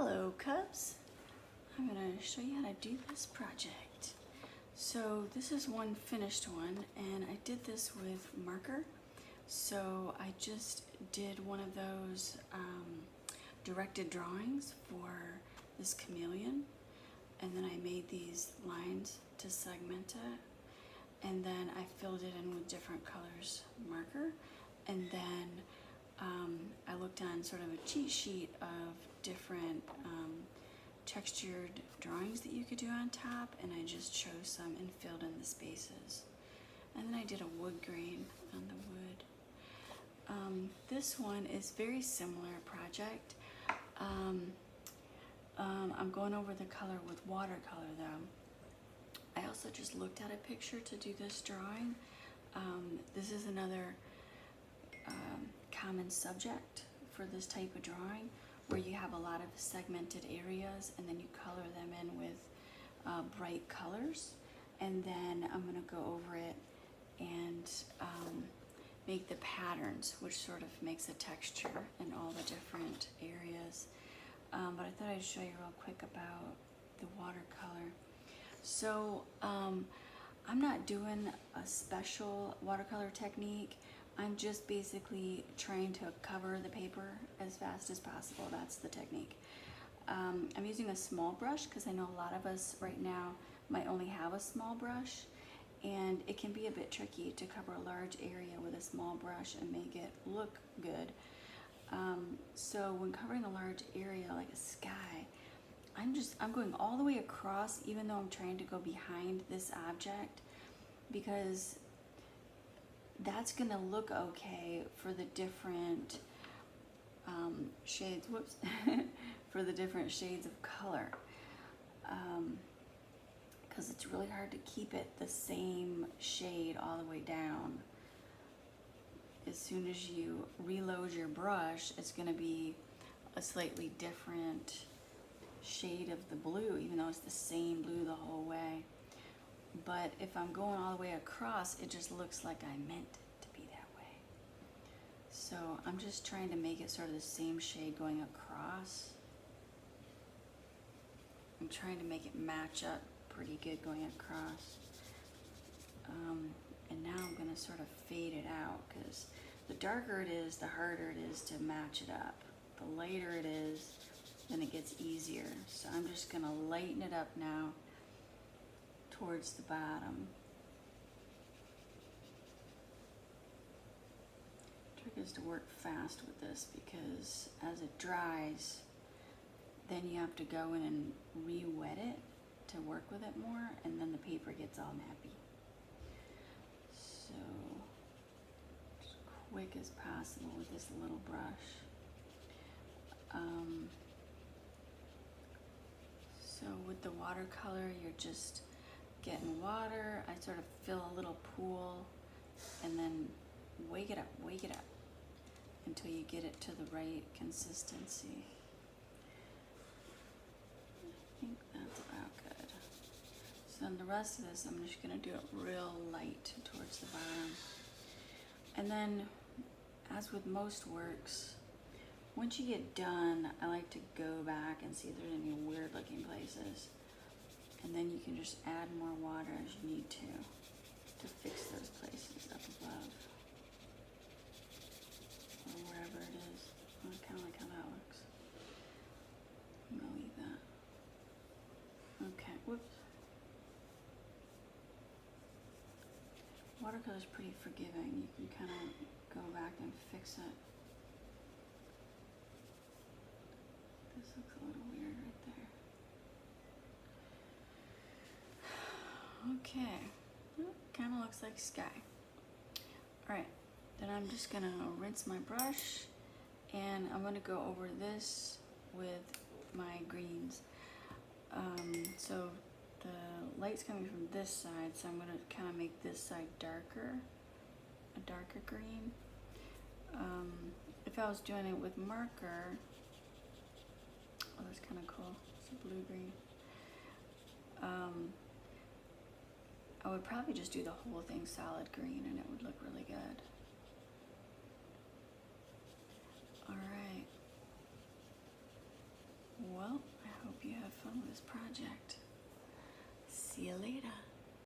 Hello Cubs, I'm going to show you how to do this project. So this is one finished one and I did this with marker. So I just did one of those directed drawings for this chameleon, and then I made these lines to segment it, and then I filled it in with different colors marker, and then I looked on sort of a cheat sheet of different textured drawings that you could do on top, and I just chose some and filled in the spaces. And then I did a wood grain on the wood. This one is very similar project. I'm going over the color with watercolor though. I also just looked at a picture to do this drawing. This is another common subject for this type of drawing, where you have a lot of segmented areas and then you color them in with bright colors, and then I'm going to go over it and make the patterns, which sort of makes a texture in all the different areas. But I thought I'd show you real quick about the watercolor. So I'm not doing a special watercolor technique. I'm just basically trying to cover the paper as fast as possible. That's the technique. I'm using a small brush because I know a lot of us right now might only have a small brush, and it can be a bit tricky to cover a large area with a small brush and make it look good. So when covering a large area like a sky, I'm going all the way across, even though I'm trying to go behind this object, because that's gonna look okay for the different shades, whoops, for the different shades of color. Because it's really hard to keep it the same shade all the way down. As soon as you reload your brush, it's gonna be a slightly different shade of the blue, even though it's the same blue the whole way. But if I'm going all the way across, it just looks like I meant it to be that way. So I'm just trying to make it sort of the same shade going across. I'm trying to make it match up pretty good going across. And now I'm gonna sort of fade it out, because the darker it is, the harder it is to match it up. The lighter it is, then it gets easier. So I'm just gonna lighten it up now towards the bottom. Trick is to work fast with this, because as it dries, then you have to go in and re-wet it to work with it more, and then the paper gets all nappy. So as quick as possible with this little brush. So with the watercolor, you're just getting water. I sort of fill a little pool and then wake it up until you get it to the right consistency. I think that's about good. So then the rest of this, I'm just gonna do it real light towards the bottom. And then, as with most works, once you get done, I like to go back and see if there's any weird looking places. And then you can just add more water as you need to fix those places up above, or wherever it is. I kind of like how that looks. I'm gonna leave that. Okay, whoops. Watercolor is pretty forgiving. You can kind of go back and fix it. This looks a little weird right there. Okay, kind of looks like sky. All right, then I'm just gonna rinse my brush, and I'm gonna go over this with my greens. So the light's coming from this side, so I'm gonna kind of make this side darker, a darker green. If I was doing it with marker, oh, that's kind of cool. It's a blue-green. I would probably just do the whole thing solid green, and it would look really good. All right. Well, Well, I hope you have fun with this project. See you later.